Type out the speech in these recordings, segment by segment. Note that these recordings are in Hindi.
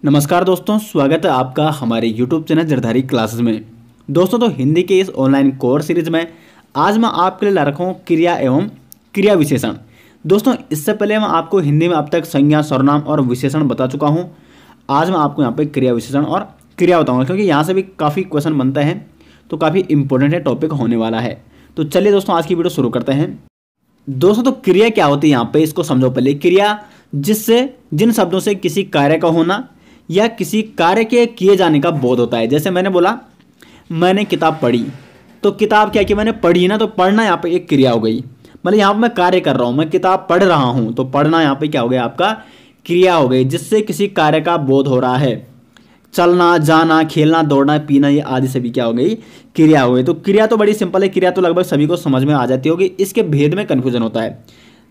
नमस्कार दोस्तों, स्वागत है आपका हमारे YouTube चैनल जरधारी क्लासेस में। दोस्तों तो हिंदी के इस ऑनलाइन कोर्स सीरीज में आज मैं आपके लिए ला रखा हूँ क्रिया एवं क्रिया विशेषण। दोस्तों इससे पहले मैं आपको हिंदी में अब तक संज्ञा, सर्वनाम और विशेषण बता चुका हूँ। आज मैं आपको यहाँ पे क्रिया विशेषण और क्रिया बताऊँगा, क्योंकि यहाँ से भी काफ़ी क्वेश्चन बनते हैं, तो काफ़ी इंपॉर्टेंट है टॉपिक होने वाला है। तो चलिए दोस्तों आज की वीडियो शुरू करते हैं। दोस्तों तो क्रिया क्या होती है यहाँ पे, इसको समझो पहले। क्रिया जिससे जिन शब्दों से किसी कार्य का होना या किसी कार्य के किए जाने का बोध होता है। जैसे मैंने बोला मैंने किताब पढ़ी, तो किताब क्या कि मैंने पढ़ी ना, तो पढ़ना यहाँ पे एक क्रिया हो गई। मतलब यहाँ पे मैं कार्य कर रहा हूँ, मैं किताब पढ़ रहा हूँ, तो पढ़ना यहाँ पे क्या हो गया, आपका क्रिया हो गई, जिससे किसी कार्य का बोध हो रहा है। चलना, जाना, खेलना, दौड़ना, पीना, ये आदि सभी क्या हो गई, क्रिया हो गई। तो क्रिया तो बड़ी सिंपल है, क्रिया तो लगभग सभी को समझ में आ जाती होगी। इसके भेद में कन्फ्यूजन होता है।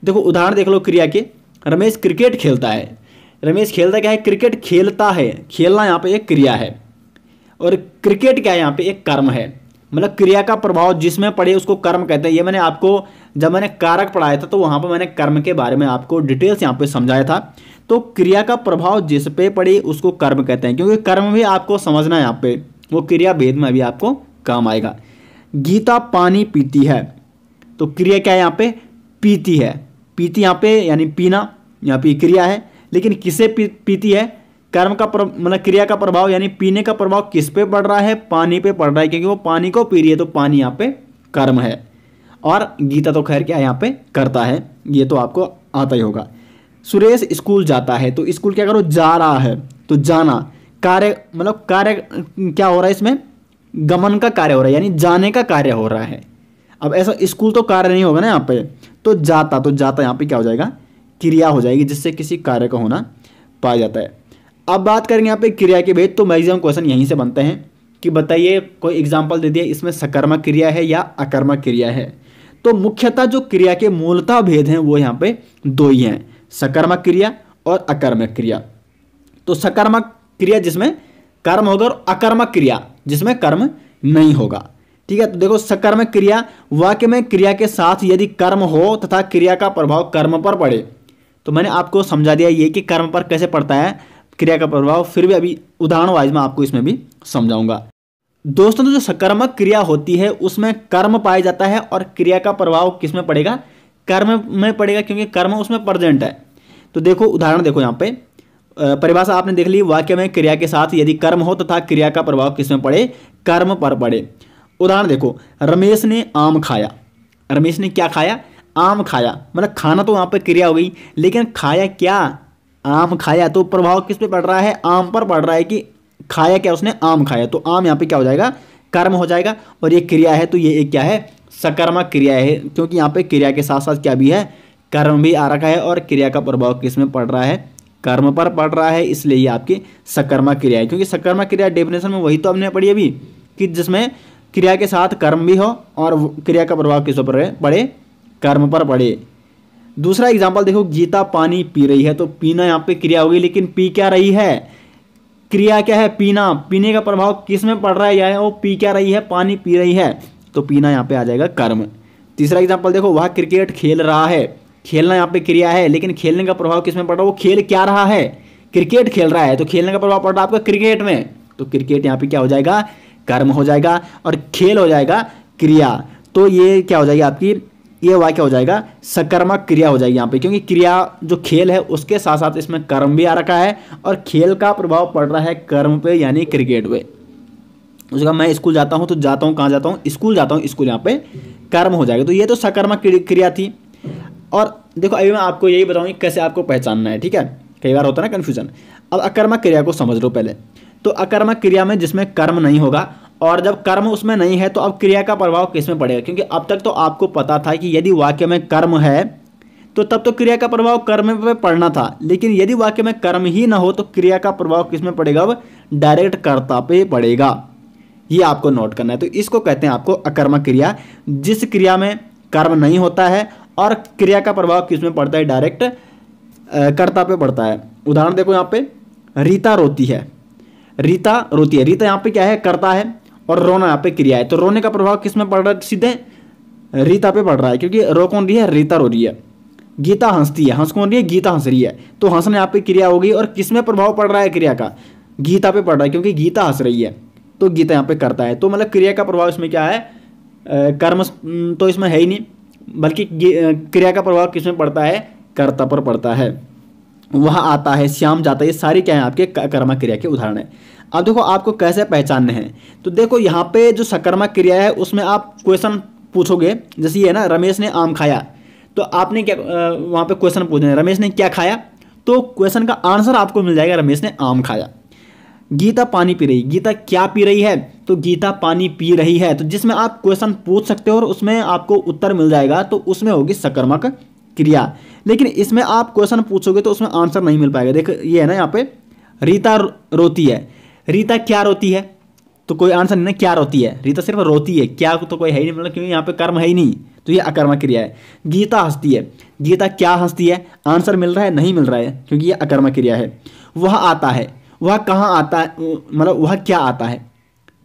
देखो उदाहरण देख लो क्रिया के। रमेश क्रिकेट खेलता है। रमेश खेलता क्या है, क्रिकेट खेलता है। खेलना यहाँ पे एक क्रिया है, और क्रिकेट क्या है, यहाँ पे एक कर्म है। मतलब क्रिया का प्रभाव जिसमें पड़े उसको कर्म कहते हैं। ये मैंने आपको जब मैंने कारक पढ़ाया था तो वहाँ पर मैंने कर्म के बारे में आपको डिटेल्स यहाँ पे समझाया था। तो क्रिया का प्रभाव जिस पे पड़े उसको कर्म कहते हैं, क्योंकि कर्म भी आपको समझना है यहाँ पे, वो क्रिया भेद में भी आपको काम आएगा। गीता पानी पीती है, तो क्रिया क्या है यहाँ पे, पीती है। पीती यहाँ पे यानी पीना, यहाँ पे क्रिया है, लेकिन किसे पीती है, कर्म का मतलब क्रिया का प्रभाव यानी पीने का प्रभाव किस पे पड़ रहा है, पानी पे पड़ रहा है, क्योंकि वो पानी को पी रही है, तो पानी यहाँ पे कर्म है। और गीता तो खैर क्या है यहाँ पे करता है, ये तो आपको आता ही होगा। सुरेश स्कूल जाता है, तो स्कूल क्या करो, जा रहा है, तो जाना कार्य, मतलब कार्य क्या हो रहा है इसमें, गमन का कार्य हो रहा है, यानी जाने का कार्य हो रहा है। अब ऐसा स्कूल तो कार्य नहीं होगा ना यहाँ पे, तो जाता यहाँ पे क्या हो जाएगा, क्रिया हो जाएगी, जिससे किसी कार्य का होना पाया जाता है। अब बात करेंगे यहाँ पे क्रिया के भेद। तो मैक्सिमम क्वेश्चन यहीं से बनते हैं कि बताइए, कोई एग्जांपल दे दिया, इसमें सकर्मक क्रिया है या अकर्मक क्रिया है। तो मुख्यतः जो क्रिया के मूलतः भेद हैं वो यहाँ पे दो ही हैं, सकर्मक क्रिया और अकर्मक क्रिया। तो सकर्मक क्रिया जिसमें कर्म होगा, और अकर्मक क्रिया जिसमें कर्म नहीं होगा। ठीक है, तो देखो सकर्मक क्रिया, वाक्य में क्रिया के साथ यदि कर्म हो तथा क्रिया का प्रभाव कर्म पर पड़े। तो मैंने आपको समझा दिया ये कि कर्म पर कैसे पड़ता है क्रिया का प्रभाव, फिर भी अभी उदाहरण वाइज में आपको इसमें भी समझाऊंगा। दोस्तों तो जो सकर्मक क्रिया होती है उसमें कर्म पाया जाता है, और क्रिया का प्रभाव किस में पड़ेगा, कर्म में पड़ेगा, क्योंकि कर्म उसमें प्रेजेंट है। तो देखो उदाहरण देखो यहाँ पे, परिभाषा आपने देख ली, वाक्य में क्रिया के साथ यदि कर्म हो तथा क्रिया का प्रभाव किस में पड़े, कर्म पर पड़े। उदाहरण देखो, रमेश ने आम खाया। रमेश ने क्या खाया, आम खाया। मतलब खाना तो वहाँ पे क्रिया हो गई, लेकिन खाया क्या, आम खाया। तो प्रभाव किस पे पड़ रहा है, आम पर पड़ रहा है, कि खाया क्या, उसने आम खाया, तो आम यहाँ पे क्या हो जाएगा, कर्म हो जाएगा। और ये क्रिया है, तो ये एक क्या है, सकर्मक क्रिया है, क्योंकि यहाँ पे क्रिया के साथ साथ क्या भी है, कर्म भी आ रखा है, और क्रिया का प्रभाव किस में पड़ रहा है, कर्म पर पड़ रहा है, इसलिए ये आपकी सकर्मक क्रिया है। क्योंकि सकर्मक क्रिया डेफिनेशन में वही तो हमने पढ़ी अभी, कि जिसमें क्रिया के साथ कर्म भी हो और क्रिया का प्रभाव किस पर पड़े, कर्म पर पड़े। दूसरा एग्जांपल देखो, गीता पानी पी रही है, तो पीना यहाँ पे क्रिया होगी, लेकिन पी क्या रही है, क्रिया क्या है, पीना। पीने का प्रभाव किस में पड़ रहा है, या वो पी क्या रही है, पानी पी रही है, तो पीना यहाँ पे आ जाएगा कर्म। तीसरा एग्जांपल देखो, वह क्रिकेट खेल रहा है। खेलना यहाँ पे क्रिया है, लेकिन खेलने का प्रभाव किस में पड़ रहा है, वो खेल क्या रहा है, क्रिकेट खेल रहा है, तो खेलने का प्रभाव पड़ रहा है आपका क्रिकेट में, तो क्रिकेट यहाँ पे क्या हो जाएगा, कर्म हो जाएगा, और खेल हो जाएगा क्रिया। तो ये क्या हो जाएगी आपकी, ये वाक्य हो जाएगा सकर्मक क्रिया हो जाएगी यहाँ पे, क्योंकि क्रिया जो खेल है उसके साथ साथ इसमें कर्म भी आ रखा है, और खेल का प्रभाव पड़ रहा है कर्म पे, यानी क्रिकेट पे। उसका मैं स्कूल जाता हूँ, तो जाता हूँ, कहाँ जाता हूँ, स्कूल जाता हूँ, स्कूल यहाँ पे कर्म हो जाएगा। तो ये तो सकर्मक क्रिया थी। और देखो अभी मैं आपको यही बताऊँगी कैसे आपको पहचानना है, ठीक है, कई बार होता है ना कन्फ्यूजन। अब अकर्मक क्रिया को समझ लो पहले। तो अकर्मक क्रिया में जिसमें कर्म नहीं होगा, और जब कर्म उसमें नहीं है, तो अब क्रिया का प्रभाव किस में पड़ेगा, क्योंकि अब तक तो आपको पता था कि यदि वाक्य में कर्म है तो तब तो क्रिया का प्रभाव कर्म पे पड़ना था, लेकिन यदि वाक्य में कर्म ही ना हो तो क्रिया का प्रभाव किस में पड़ेगा, अब डायरेक्ट कर्ता पे पड़ेगा। ये आपको नोट करना है। तो इसको कहते हैं आपको अकर्मक क्रिया, जिस क्रिया में कर्म नहीं होता है और क्रिया का प्रभाव किस में पड़ता है, डायरेक्ट कर्ता पे पड़ता है। उदाहरण देखो यहाँ पे, रीता रोती है। रीता रोती है, रीता यहाँ पे क्या है, कर्ता है, और रोना यहाँ पे क्रिया है। तो रोने का प्रभाव किस में पड़ रहा है, सीधे रीता पे पड़ रहा है, क्योंकि रो कौन रही है, रीता रो रही है। गीता हंसती है, हंस कौन रही है, गीता हंस रही है, तो हंसने यहाँ पे क्रिया होगी और किसमें प्रभाव पड़ रहा है क्रिया का, गीता पे पड़ रहा है, क्योंकि गीता हंस रही है तो गीता यहाँ पे करता है। तो मतलब क्रिया का प्रभाव इसमें क्या है, कर्म तो इसमें है ही नहीं, बल्कि क्रिया का प्रभाव किसमें पड़ता है, कर्ता पर पड़ता है। वह आता है, श्याम जाता है, ये सारी क्या है आपके कर्मक क्रिया के उदाहरण है। अब देखो आपको कैसे पहचानने हैं, तो देखो यहाँ पे जो सकर्मक क्रिया है उसमें आप क्वेश्चन पूछोगे, जैसे ये है ना, रमेश ने आम खाया, तो आपने क्या वहाँ पे क्वेश्चन पूछना है, रमेश ने क्या खाया, तो क्वेश्चन का आंसर आपको मिल जाएगा, रमेश ने आम खाया। गीता पानी पी रही, गीता क्या पी रही है, तो गीता पानी पी रही है। तो जिसमें आप क्वेश्चन पूछ सकते हो और उसमें आपको उत्तर मिल जाएगा, तो उसमें होगी सकर्मक क्रिया। लेकिन इसमें आप क्वेश्चन पूछोगे तो उसमें आंसर नहीं मिल पाएगा। देखो ये है ना, यहाँ पे रीता रोती है, रीता क्या रोती है, तो कोई आंसर नहीं ना, क्या रोती है, रीता सिर्फ रोती है, क्या तो कोई है ही नहीं, मतलब क्योंकि यहाँ पे कर्म है ही नहीं, तो ये अकर्मक क्रिया है। गीता हंसती है, गीता क्या हंसती है, आंसर मिल रहा है, नहीं मिल रहा है, क्योंकि ये अकर्मक क्रिया है। वह आता है, वह कहाँ आता है, मतलब वह क्या आता है,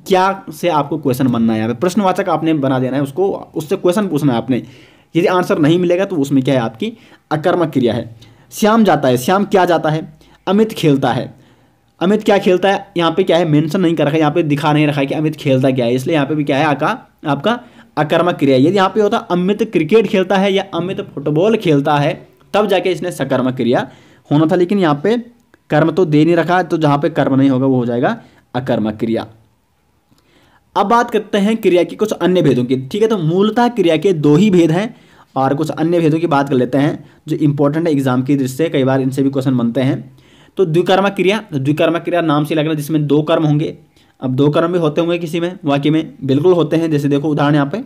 क्या से आपको क्वेश्चन बनना है, यहाँ पे प्रश्नवाचक आपने बना देना है उसको, उससे क्वेश्चन पूछना है आपने। यदि आंसर नहीं मिलेगा तो उसमें क्या है, आपकी अकर्मक क्रिया है। श्याम जाता है, श्याम क्या जाता है, अमित खेलता है, अमित क्या खेलता है, यहाँ पे क्या है, मेंशन नहीं कर रखा है, यहाँ पे दिखा नहीं रखा है कि अमित खेलता क्या है, इसलिए यहाँ पे भी क्या है आपका अकर्मक क्रिया है। यदि यहाँ पे होता अमित क्रिकेट खेलता है या अमित फुटबॉल खेलता है, तब जाके इसने सकर्मक क्रिया होना था, लेकिन यहाँ पे कर्म तो दे नहीं रखा है, तो जहाँ पे कर्म नहीं होगा वो हो जाएगा अकर्मक क्रिया। अब बात करते हैं क्रिया की कुछ अन्य भेदों की, ठीक है। तो मूलतः क्रिया के दो ही भेद हैं, और कुछ अन्य भेदों की बात कर लेते हैं जो इंपॉर्टेंट है एग्जाम की दृष्टि से, कई बार इनसे भी क्वेश्चन बनते हैं। तो द्विकर्मक क्रिया, तो द्विकर्मक क्रिया नाम से लग रहा है जिसमें दो कर्म होंगे। अब दो कर्म भी होते होंगे किसी में, वाक्य में बिल्कुल होते हैं। जैसे देखो उदाहरण यहाँ पे,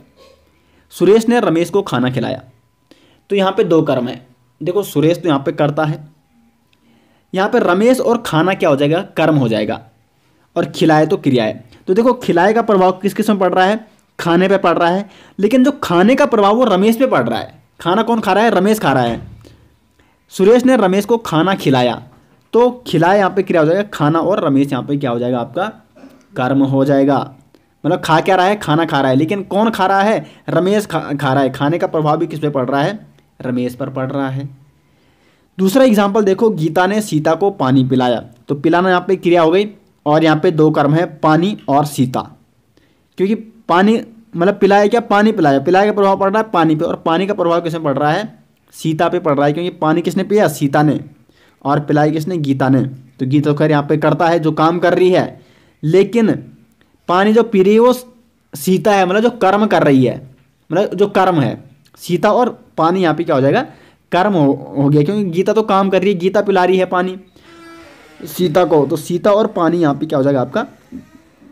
सुरेश ने रमेश को खाना खिलाया, तो यहाँ पे दो कर्म है। देखो सुरेश तो यहाँ पे करता है, यहाँ पे रमेश और खाना क्या हो जाएगा, कर्म हो जाएगा, और खिलाए तो क्रिया है। तो देखो खिलाए का प्रभाव किस किस में पड़ रहा है, खाने पे पड़ रहा है, लेकिन जो खाने का प्रभाव वो रमेश पे पड़ रहा है। खाना कौन खा रहा है, रमेश खा रहा है। सुरेश ने रमेश को खाना खिलाया, तो खिलाए यहाँ पे क्रिया हो जाएगा खाना, और रमेश यहाँ पे क्या हो जाएगा, आपका कर्म हो जाएगा। मतलब खा क्या रहा है, खाना खा रहा है, लेकिन कौन खा रहा है, रमेश खा रहा है। खाने का प्रभाव भी किस पे पड़ रहा है, रमेश पर पड़ रहा है। दूसरा एग्जाम्पल देखो, गीता ने सीता को पानी पिलाया, तो पिलाना यहाँ पे क्रिया हो गई, और यहाँ पे दो कर्म है, पानी और सीता, क्योंकि पानी मतलब पिलाया क्या, पानी पिलाया, पिलाया का प्रभाव पड़ रहा है पानी पे, और पानी का प्रभाव किसमें पड़ रहा है, सीता पे पड़ रहा है, क्योंकि पानी किसने पिया, सीता ने, और पिलाई किसने, गीता ने। तो गीता खैर यहाँ पे करता है, जो काम कर रही है, लेकिन पानी जो पी रही है वो सीता है, मतलब जो कर्म कर रही है, मतलब जो कर्म है। सीता और पानी यहाँ पे क्या हो जाएगा, कर्म हो गया, क्योंकि गीता तो काम कर रही है, गीता पिला रही है पानी सीता को, तो सीता और पानी यहाँ पे क्या हो जाएगा, आपका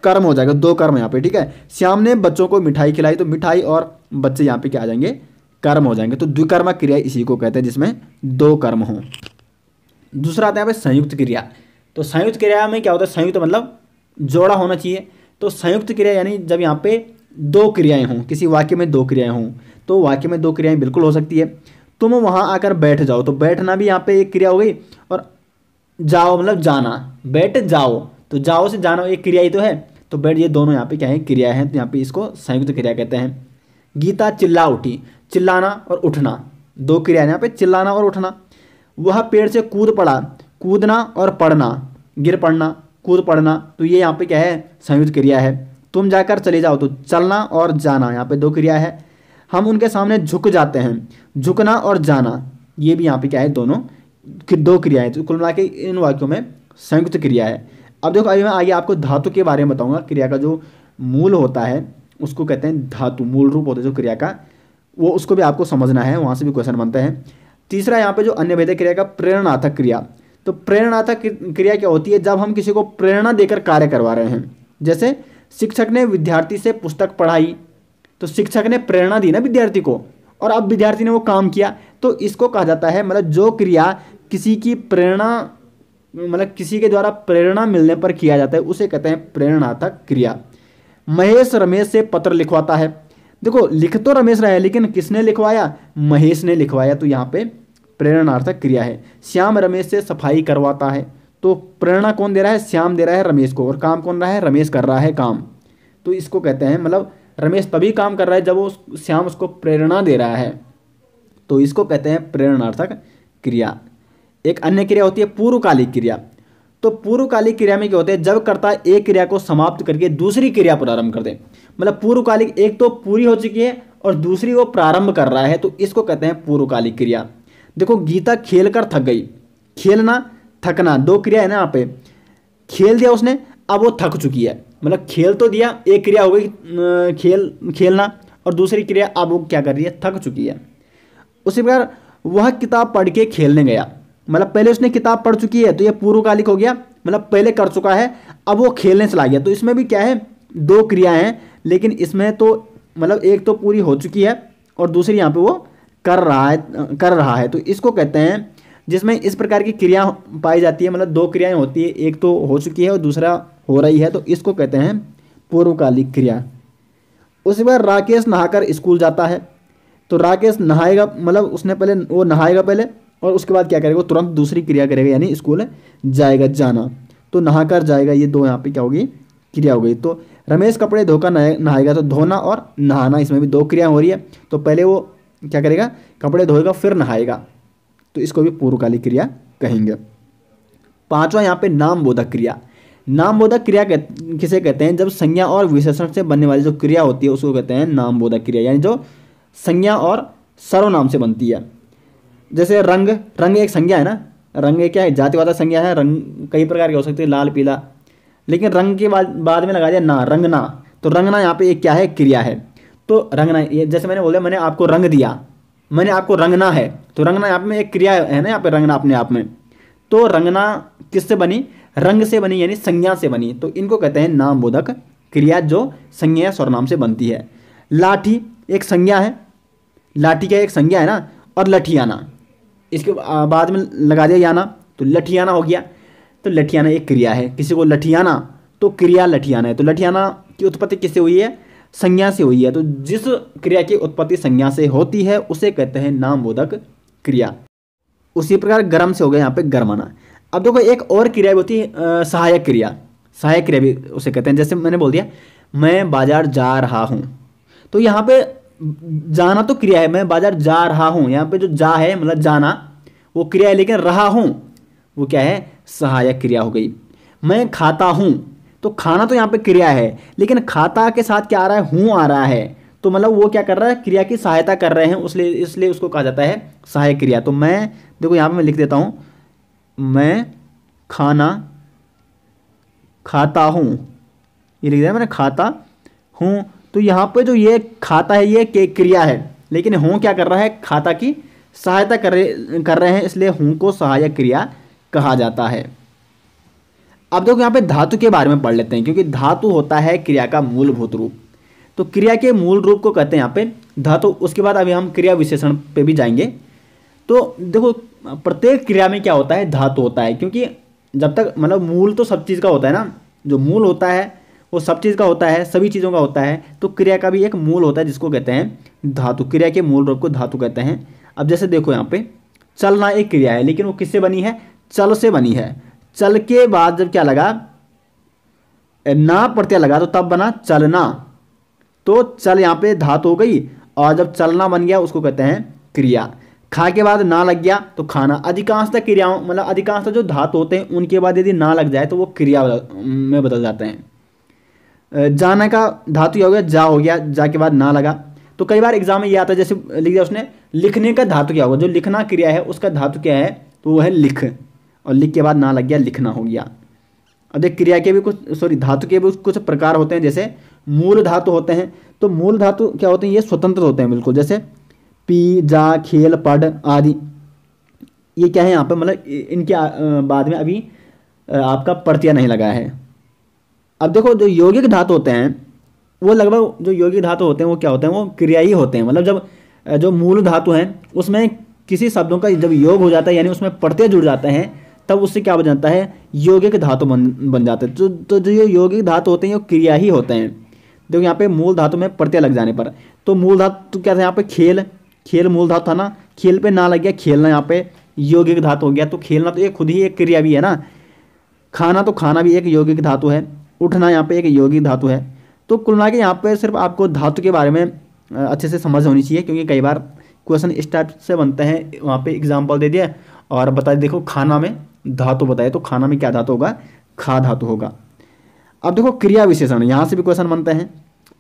कर्म हो जाएगा, दो कर्म यहाँ पे, ठीक है। श्याम ने बच्चों को मिठाई खिलाई, तो मिठाई और बच्चे यहाँ पे क्या आ जाएंगे, कर्म हो जाएंगे। तो द्विकर्मक क्रिया इसी को कहते हैं जिसमें दो कर्म हों। दूसरा आता है यहाँ पे संयुक्त क्रिया। तो संयुक्त क्रिया में क्या होता है, संयुक्त मतलब जोड़ा होना चाहिए। तो संयुक्त क्रिया यानी जब यहाँ पे दो क्रियाएं हों, किसी वाक्य में दो क्रियाएं हों, तो वाक्य में दो क्रियाएं बिल्कुल हो सकती है। तुम वहाँ आकर बैठ जाओ, तो बैठना भी यहाँ पे एक क्रिया हो गई, और जाओ मतलब जाना, बैठ जाओ, तो जाओ से जाना एक क्रिया ही तो है, तो बैठ, ये दोनों यहाँ पे क्या है, क्रिया है, तो यहाँ पे इसको संयुक्त क्रिया कहते हैं। गीता चिल्ला उठी, चिल्लाना और उठना दो क्रिया है यहाँ पे, चिल्लाना और उठना। वह पेड़ से कूद पड़ा, कूदना और पड़ना, गिर पड़ना, कूद पड़ना, तो ये यहाँ पे क्या है, संयुक्त क्रिया है। तुम जाकर चले जाओ, तो चलना और जाना यहाँ पे दो क्रिया है। हम उनके सामने झुक जाते हैं, झुकना और जाना, ये भी यहाँ पे क्या है, दोनों दो क्रियाएं। तो कुल मिला के इन वाक्यों में संयुक्त क्रिया है। अब देखो अभी मैं आगे आपको धातु के बारे में बताऊंगा। क्रिया का जो मूल होता है उसको कहते हैं धातु, मूल रूप होता है जो क्रिया का, वो उसको भी आपको समझना है, वहाँ से भी क्वेश्चन बनते हैं। तीसरा यहाँ पे जो अन्य भेद क्रिया का, प्रेरणार्थक क्रिया। तो प्रेरणार्थक क्रिया क्या होती है, जब हम किसी को प्रेरणा देकर कार्य करवा रहे हैं। जैसे शिक्षक ने विद्यार्थी से पुस्तक पढ़ाई, तो शिक्षक ने प्रेरणा दी ना विद्यार्थी को, और अब विद्यार्थी ने वो काम किया, तो इसको कहा जाता है, मतलब जो क्रिया किसी की प्रेरणा, मतलब किसी के द्वारा प्रेरणा मिलने पर किया जाता है, उसे कहते हैं प्रेरणार्थक क्रिया। महेश रमेश से पत्र लिखवाता है। देखो लिख तो रमेश रहा है, लेकिन किसने लिखवाया, महेश ने लिखवाया, तो यहाँ पे प्रेरणार्थक क्रिया है। श्याम रमेश से सफाई करवाता है, तो प्रेरणा कौन दे रहा है, श्याम दे रहा है रमेश को, और काम कौन रहा है, रमेश कर रहा है काम। तो इसको कहते हैं, मतलब रमेश तभी काम कर रहा है जब वो श्याम उसको प्रेरणा दे रहा है, तो इसको कहते हैं प्रेरणार्थक क्रिया। एक अन्य क्रिया होती है पूर्वकालिक क्रिया। तो पूर्वकालिक क्रिया में क्या होता है, जब कर्ता एक क्रिया को समाप्त करके दूसरी क्रिया प्रारंभ कर दे, मतलब पूर्वकालिक एक तो पूरी हो चुकी है और दूसरी वो प्रारंभ कर रहा है, तो इसको कहते हैं पूर्वकालिक क्रिया। देखो गीता खेल कर थक गई, खेलना थकना दो क्रिया है ना, यहाँ पे खेल दिया उसने, अब वो थक चुकी है, मतलब खेल तो दिया, एक क्रिया हो गई खेलना, और दूसरी क्रिया अब वो क्या कर रही है, थक चुकी है। उसी प्रकार वह किताब पढ़ के खेलने गया, मतलब पहले उसने किताब पढ़ चुकी है तो ये पूर्वकालिक हो गया, मतलब पहले कर चुका है, अब वो खेलने चला गया। तो इसमें भी क्या है, दो क्रियाएं हैं, लेकिन इसमें तो मतलब एक तो पूरी हो चुकी है और दूसरी यहाँ पे वो कर रहा है। तो इसको कहते हैं, जिसमें इस प्रकार की क्रिया पाई जाती है, मतलब दो क्रियाएं होती है, एक तो हो चुकी है और दूसरा हो रही है, तो इसको कहते हैं पूर्वकालिक क्रिया। उसी बार राकेश नहाकर स्कूल जाता है, तो राकेश नहाएगा, मतलब उसने पहले वो नहाएगा पहले और उसके बाद क्या करेगा, वो तुरंत दूसरी क्रिया करेगा, यानी स्कूल जाएगा, जाना। तो नहाकर जाएगा, ये दो यहाँ पे क्या होगी, क्रिया हो गई। तो रमेश कपड़े धोकर नहाएगा, तो धोना और नहाना इसमें भी दो क्रिया हो रही है, तो पहले वो क्या करेगा, कपड़े धोएगा फिर नहाएगा, तो इसको भी पूर्वकालिक क्रिया कहेंगे। पांचवा यहाँ पे नामबोधक क्रिया। नामबोधक क्रिया किसे कहते हैं, जब संज्ञा और विशेषण से बनने वाली जो क्रिया होती है उसको कहते हैं नामबोधक क्रिया, यानी जो संज्ञा और सर्वनाम से बनती है। जैसे रंग, रंग एक संज्ञा है ना, रंग एक क्या है, जातिवाचक संज्ञा है, रंग कई प्रकार के हो सकते हैं, लाल पीला, लेकिन रंग के बाद में लगा दिया ना, रंगना, तो रंगना यहाँ पे एक क्या है, क्रिया है। तो रंगना, ये जैसे मैंने बोला, मैंने आपको रंग दिया, मैंने आपको रंगना है, तो रंगना यहाँ पे एक क्रिया है ना, यहाँ पे रंगना अपने आप में। तो रंगना किससे बनी, रंग से बनी, यानी संज्ञा से बनी, तो इनको कहते हैं नामबोधक क्रिया, जो संज्ञा या सर्वनाम से बनती है। लाठी एक संज्ञा है, लाठी क्या एक संज्ञा है ना, और लठियाना इसके बाद में लगा दिया याना, तो लठियाना हो गया। तो लठियाना एक क्रिया है, किसी को लठियाना, तो क्रिया लठियाना है। तो लठियाना की उत्पत्ति किससे हुई है, संज्ञा से हुई है। तो जिस क्रिया की उत्पत्ति संज्ञा से होती है उसे कहते हैं नामबोधक क्रिया। उसी प्रकार गर्म से हो गया यहाँ पे गरमाना। अब देखो एक और क्रिया भी होती है सहायक क्रिया, सहायक क्रिया भी उसे कहते हैं। जैसे मैंने बोल दिया मैं बाजार जा रहा हूँ, तो यहाँ पे जाना तो क्रिया है, मैं बाजार जा रहा हूँ, यहाँ पे जो जा है मतलब जाना वो क्रिया है, लेकिन रहा हूँ वो क्या है, सहायक क्रिया हो गई। मैं खाता हूँ, तो खाना तो यहाँ पे क्रिया है, लेकिन खाता के साथ क्या आ रहा है, हूँ आ रहा है, तो मतलब वो क्या कर रहा है, क्रिया की सहायता कर रहे हैं, इसलिए उसको कहा जाता है सहायक क्रिया। तो मैं देखो यहाँ पे मैं लिख देता हूँ, मैं खाना खाता हूँ, ये लिख दिया मैंने, खाता हूँ। तो यहाँ पे जो ये खाता है ये क्रिया है, लेकिन हूँ क्या कर रहा है, खाता की सहायता कर रहे हैं, इसलिए हूँ को सहायक क्रिया कहा जाता है। अब देखो यहाँ पे धातु के बारे में पढ़ लेते हैं, क्योंकि धातु होता है क्रिया का मूलभूत रूप। तो क्रिया के मूल रूप को कहते हैं यहाँ पे धातु। उसके बाद अभी हम क्रिया विशेषण पे भी जाएंगे। तो देखो प्रत्येक क्रिया में क्या होता है, धातु होता है, क्योंकि जब तक मतलब मूल तो सब चीज़ का होता है ना, जो मूल होता है वो सब चीज़ का होता है, सभी चीज़ों का होता है। तो क्रिया का भी एक मूल होता है जिसको कहते हैं धातु। क्रिया के मूल रूप को धातु कहते हैं। अब जैसे देखो यहाँ पे चलना एक क्रिया है, लेकिन वो किससे बनी है, चल से बनी है। चल के बाद जब क्या लगा, ना प्रत्यय लगा, तो तब बना चलना। तो चल यहाँ पे धातु हो गई, और जब चलना बन गया उसको कहते हैं क्रिया। खा के बाद ना लग गया तो खाना। अधिकांशतः क्रियाओं मतलब अधिकांशतः जो धातु होते हैं उनके बाद यदि ना लग जाए तो वो क्रिया में बदल जाते हैं। जाने का धातु हो गया, जा हो गया, जा के बाद ना लगा। तो कई बार एग्जाम में ये आता है, जैसे लिख दिया उसने, लिखने का धातु क्या होगा, जो लिखना क्रिया है उसका धातु क्या है, तो वो है लिख, और लिख के बाद ना लग गया, लिखना हो गया। अब देख क्रिया के भी धातु के भी कुछ प्रकार होते हैं। जैसे मूल धातु होते हैं, तो मूल धातु क्या होते हैं, ये स्वतंत्र होते हैं बिल्कुल। जैसे पी, जा, खेल, पढ़ आदि, ये क्या है यहाँ पे, मतलब इनके बाद में अभी आपका प्रत्यय नहीं लगा है। अब देखो जो यौगिक धातु होते हैं वो लगभग, जो यौगिक धातु होते हैं वो क्या होते हैं, वो क्रिया ही होते हैं। मतलब जब जो मूल धातु हैं उसमें किसी शब्दों का जब योग हो जाता है, यानी उसमें प्रत्यय जुड़ जाते हैं, तब उससे क्या बन जाता है, यौगिक धातु बन जाते हैं। तो जो यौगिक धातु होते हैं वो क्रिया ही होते हैं। देखो यहाँ पे मूल धातु में प्रत्यय लग जाने पर, तो मूल धातु क्या था यहाँ पे, खेल, खेल मूल धातु था ना, खेल पे ना लग गया, खेलना यहाँ पे यौगिक धातु हो गया। तो खेलना तो एक खुद ही एक क्रिया भी है ना। खाना, तो खाना भी एक यौगिक धातु है। उठना यहाँ पे एक यौगिक धातु है। तो कुल मिला के यहाँ पे सिर्फ आपको धातु के बारे में अच्छे से समझ होनी चाहिए, क्योंकि कई बार क्वेश्चन इस टाइप से बनते हैं। वहाँ पे एग्जाम्पल दे दिया और बता देखो खाना में धातु बताए, तो खाना में क्या धातु होगा, खा धातु होगा। अब देखो क्रिया विशेषण, यहाँ से भी क्वेश्चन बनते हैं।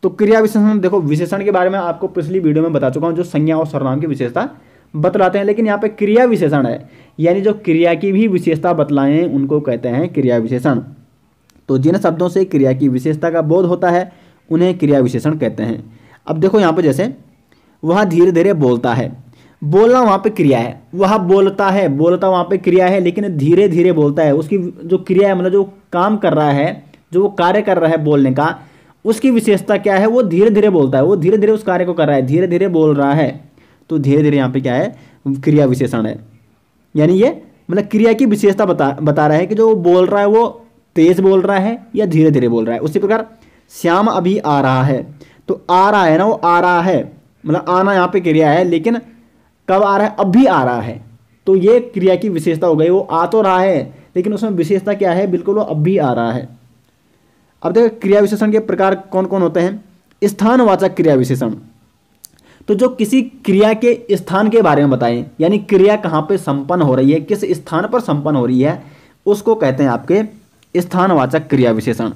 तो क्रिया विशेषण देखो, विशेषण के बारे में आपको पिछली वीडियो में बता चुका हूँ, जो संज्ञा और सर्वनाम की विशेषता बतलाते हैं। लेकिन यहाँ पे क्रिया विशेषण है, यानी जो क्रिया की भी विशेषता बतलाएं उनको कहते हैं क्रिया विशेषण। तो जिन शब्दों से क्रिया की विशेषता का बोध होता है उन्हें क्रिया विशेषण कहते हैं। अब देखो यहाँ पे जैसे वह धीरे धीरे बोलता है, बोलना वहाँ पे क्रिया है, वह बोलता है, बोलता वहाँ पे क्रिया है, लेकिन धीरे धीरे बोलता है, उसकी जो क्रिया है मतलब जो काम कर रहा है, जो वो कार्य कर रहा है बोलने का, उसकी विशेषता क्या है, वो धीरे धीरे बोलता है, वो धीरे धीरे उस कार्य को कर रहा है, धीरे धीरे बोल रहा है। तो धीरे धीरे यहाँ पे क्या है, क्रिया विशेषण है। यानी ये मतलब क्रिया की विशेषता बता रहा है कि जो बोल रहा है वो तेज बोल रहा है या धीरे धीरे बोल रहा है। उसी प्रकार श्याम अभी आ रहा है, तो आ रहा है ना, वो आ रहा है मतलब आना यहाँ पे क्रिया है, लेकिन कब आ रहा है, अभी आ रहा है। तो ये क्रिया की विशेषता हो गई, वो आ तो रहा है लेकिन उसमें विशेषता क्या है, बिल्कुल वो अभी आ रहा है। अब देखो क्रिया विशेषण के प्रकार कौन कौन होते हैं। स्थानवाचक क्रिया विशेषण, तो जो किसी क्रिया के स्थान के बारे में बताएं, यानी क्रिया कहाँ पे संपन्न हो रही है, किस स्थान पर संपन्न हो रही है, उसको कहते हैं आपके स्थानवाचक क्रिया विशेषण।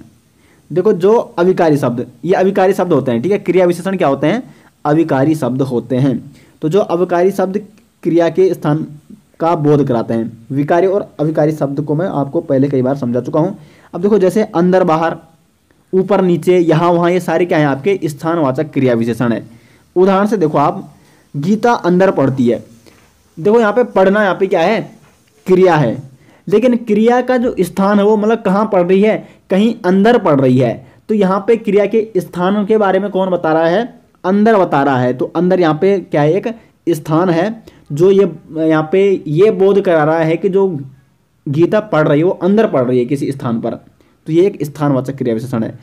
देखो जो अविकारी शब्द, ये अविकारी शब्द होते हैं, ठीक है। क्रिया विशेषण क्या होते हैं, अविकारी शब्द होते हैं। तो जो अविकारी शब्द क्रिया के स्थान का बोध कराते हैं। विकारी और अविकारी शब्द को मैं आपको पहले कई बार समझा चुका हूँ। अब देखो जैसे अंदर बाहर, ऊपर नीचे, यहाँ वहाँ, ये सारे क्या है आपके स्थानवाचक क्रिया विशेषण है। उदाहरण से देखो आप, गीता अंदर पढ़ती है, देखो यहाँ पे पढ़ना यहाँ पे क्या है, क्रिया है, लेकिन क्रिया का जो स्थान है वो मतलब कहाँ पढ़ रही है, कहीं अंदर पढ़ रही है। तो यहाँ पे क्रिया के स्थान के बारे में कौन बता रहा है, अंदर बता रहा है। तो अंदर यहाँ पे क्या है, एक स्थान है जो ये यहाँ पे ये बोध करा रहा है कि जो गीता पढ़ रही है वो अंदर पढ़ रही है किसी स्थान पर। तो ये एक स्थानवाचक क्रिया विशेषण है।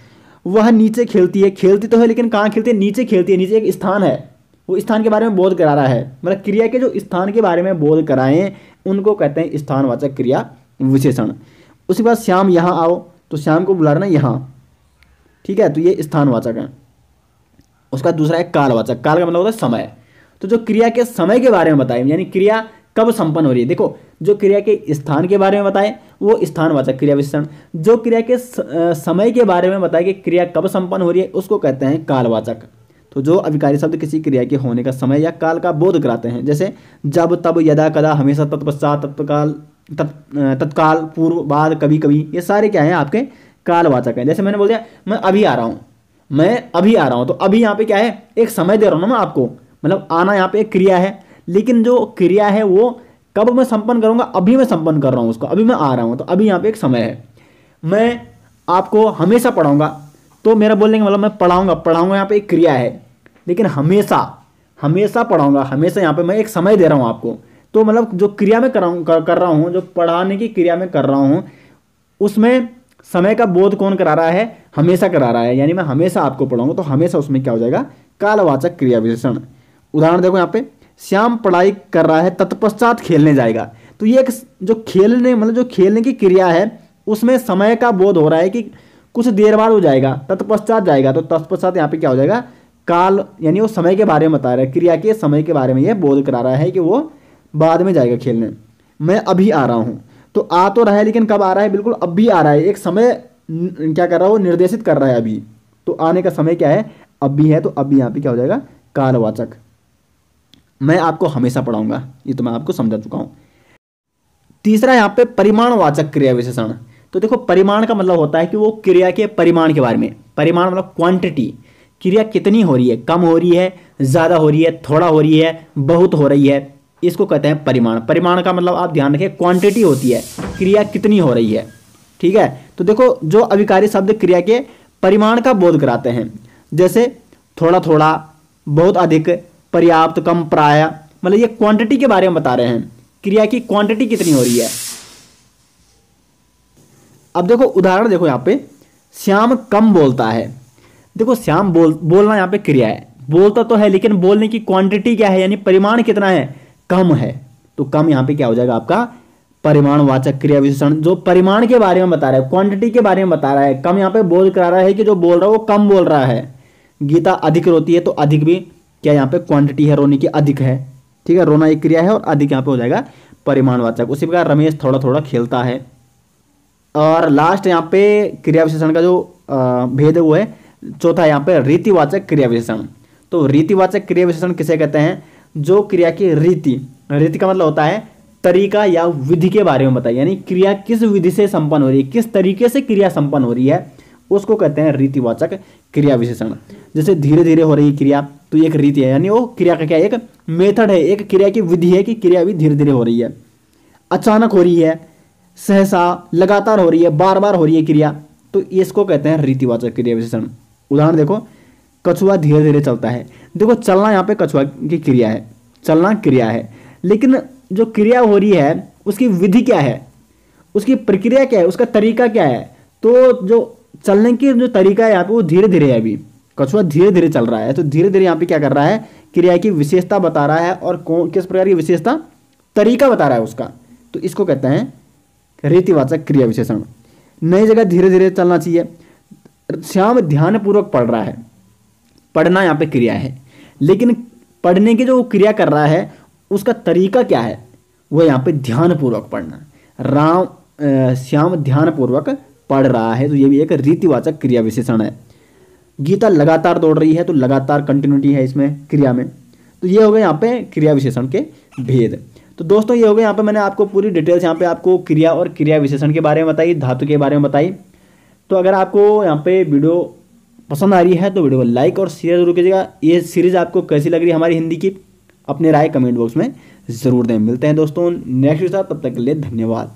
वह नीचे खेलती है, खेलती तो है लेकिन कहाँ खेलती है, नीचे खेलती है, नीचे एक स्थान है, वो स्थान के बारे में बोध करा रहा है। मतलब क्रिया के जो स्थान के बारे में बोध कराएं उनको कहते हैं स्थानवाचक क्रिया विशेषण। उसके बाद श्याम यहाँ आओ, तो श्याम को बुला रहे ना यहाँ, ठीक है, तो ये स्थानवाचक है। उसका दूसरा है कालवाचक, काल का मतलब होता है समय। तो जो क्रिया के समय के बारे में बताएं, यानी क्रिया कब संपन्न हो रही है, देखो जो क्रिया के स्थान के बारे में बताएं वो स्थानवाचक क्रिया विशेषण, जो क्रिया के समय के बारे में बताए कि क्रिया कब संपन्न हो रही है उसको कहते हैं कालवाचक। तो जो अविकारी शब्द किसी क्रिया के होने का समय या काल का बोध कराते हैं, जैसे जब, तब, यदा, कदा, हमेशा, तत्पश्चात, तत्काल, पूर्व, बाद, कभी कभी, ये सारे क्या हैं आपके कालवाचक हैं। जैसे मैंने बोल दिया मैं अभी आ रहा हूँ, मैं अभी आ रहा हूँ, तो अभी यहाँ पे क्या है, एक समय दे रहा हूँ ना मैं आपको, मतलब आना यहाँ पे एक क्रिया है, लेकिन जो क्रिया है वो कब मैं संपन्न करूँगा, अभी मैं संपन्न कर रहा हूँ उसको, अभी मैं आ रहा हूँ, तो अभी यहाँ पे एक समय है। मैं आपको हमेशा पढ़ाऊँगा, तो मेरा बोलने का मतलब मैं पढ़ाऊँगा यहाँ पे एक क्रिया है, लेकिन हमेशा पढ़ाऊँगा, हमेशा यहाँ पे मैं एक समय दे रहा हूँ आपको। तो मतलब जो क्रिया में कर रहा हूँ, जो पढ़ाने की क्रिया में कर रहा हूँ, उसमें समय का बोध कौन करा रहा है, हमेशा करा रहा है, यानी मैं हमेशा आपको पढ़ाऊंगा, तो हमेशा उसमें क्या हो जाएगा, कालवाचक क्रिया विशेषण। उदाहरण देखो यहाँ पे, श्याम पढ़ाई कर रहा है, तत्पश्चात खेलने जाएगा। तो ये एक जो खेलने मतलब जो खेलने की क्रिया है उसमें समय का बोध हो रहा है कि कुछ देर बाद हो जाएगा, तत्पश्चात जाएगा। तो तत्पश्चात यहाँ पे क्या हो जाएगा, काल, यानी वो समय के बारे में बता रहा है, क्रिया के समय के बारे में ये बोध करा रहा है कि वो बाद में जाएगा खेलने। मैं अभी आ रहा हूँ, तो आ तो रहा है लेकिन कब आ रहा है, बिल्कुल अभी आ रहा है, एक समय क्या कर रहा है वो निर्देशित कर रहा है अभी, तो आने का समय क्या है, अभी है, तो अभी यहाँ पे क्या हो जाएगा, कालवाचक। मैं आपको हमेशा पढ़ाऊंगा, ये तो मैं आपको समझा चुका हूँ। तीसरा यहाँ पे परिमाणवाचक क्रिया विशेषण। तो देखो परिमाण का मतलब होता है कि वो क्रिया के परिमाण के बारे में, परिमाण मतलब क्वांटिटी, क्रिया कितनी हो रही है, कम हो रही है, ज़्यादा हो रही है, थोड़ा हो रही है, बहुत हो रही है, इसको कहते हैं परिमाण। परिमाण का मतलब आप ध्यान रखें, क्वांटिटी होती है, क्रिया कितनी हो रही है, ठीक है। तो देखो जो अविकारी शब्द क्रिया के परिमाण का बोध कराते हैं, जैसे थोड़ा थोड़ा, बहुत अधिक, पर्याप्त, कम, प्राय, मतलब ये क्वांटिटी के बारे में बता रहे हैं, क्रिया की क्वांटिटी कितनी हो रही है। अब देखो उदाहरण देखो यहाँ पे, श्याम कम बोलता है। देखो श्याम बोलना यहाँ पे क्रिया है, बोलता तो है लेकिन बोलने की क्वांटिटी क्या है, यानी परिमाण कितना है, कम है। तो कम यहाँ पे क्या हो जाएगा आपका परिमाणवाचक क्रिया विशेषण, जो परिमाण के बारे में बता रहा है, क्वांटिटी के बारे में बता रहा है। कम यहाँ पे बोध करा रहा है कि जो बोल रहा है वो कम बोल रहा है। गीता अधिक रोती है, तो अधिक भी क्या यहाँ पे क्वांटिटी है, रोने की अधिक है, ठीक है, रोना एक क्रिया है और अधिक यहाँ पे हो जाएगा परिमाणवाचक। उसी प्रकार रमेश थोड़ा थोड़ा खेलता है। और लास्ट यहाँ पे क्रिया विशेषण का जो भेद है वो है चौथा यहाँ पे रीतिवाचक क्रिया विशेषण। तो रीतिवाचक क्रिया विशेषण किसे कहते हैं? जो क्रिया की रीति, रीति का मतलब होता है तरीका या विधि के बारे में बताइए, यानी क्रिया किस विधि से संपन्न हो रही है, किस तरीके से क्रिया संपन्न हो रही है, उसको कहते हैं रीतिवाचक क्रिया विशेषण। जैसे धीरे धीरे हो रही क्रिया तो ये एक रीति है, यानी वो क्रिया का क्या, एक मेथड है, एक क्रिया की विधि है कि क्रिया भी धीरे धीरे हो रही है। अचानक हो रही है, सहसा, लगातार हो रही है, बार बार हो रही है क्रिया, तो इसको कहते हैं रीतिवाचक क्रिया विशेषण। उदाहरण देखो, कछुआ धीरे धीरे चलता है। देखो चलना यहाँ पे कछुआ की क्रिया है, चलना क्रिया है, लेकिन जो क्रिया हो रही है उसकी विधि क्या है, उसकी प्रक्रिया क्या है, उसका तरीका क्या है? तो जो चलने की जो तरीका है यहाँ पे वो धीरे धीरे है। अभी कछुआ धीरे धीरे चल रहा है, तो धीरे धीरे यहाँ पे क्या कर रहा है, क्रिया की विशेषता बता रहा है, और कौन किस प्रकार की विशेषता, तरीका बता रहा है उसका, तो इसको कहते हैं रीतिवाचक क्रिया विशेषण। नई जगह धीरे धीरे चलना चाहिए। श्याम ध्यानपूर्वक पढ़ रहा है, पढ़ना यहाँ पे क्रिया है, लेकिन पढ़ने की जो क्रिया कर रहा है उसका तरीका क्या है, वो यहाँ पे ध्यानपूर्वक पढ़ना। श्याम ध्यानपूर्वक पढ़ रहा है, तो ये भी एक रीतिवाचक क्रिया विशेषण है। गीता लगातार दौड़ रही है, तो लगातार कंटिन्यूटी है इसमें क्रिया में। तो ये हो गए यहाँ पे क्रिया विशेषण के भेद। तो दोस्तों ये हो गए यहाँ पे मैंने आपको पूरी डिटेल्स यहाँ पे आपको क्रिया और क्रिया विशेषण के बारे में बताई, धातु के बारे में बताई। तो अगर आपको यहाँ पे वीडियो पसंद आ रही है तो वीडियो को लाइक और शेयर जरूर कीजिएगा। ये सीरीज़ आपको कैसी लग रही है हमारी हिंदी की, अपने राय कमेंट बॉक्स में ज़रूर दें। मिलते हैं दोस्तों नेक्स्ट के साथ, तब तक के लिए धन्यवाद।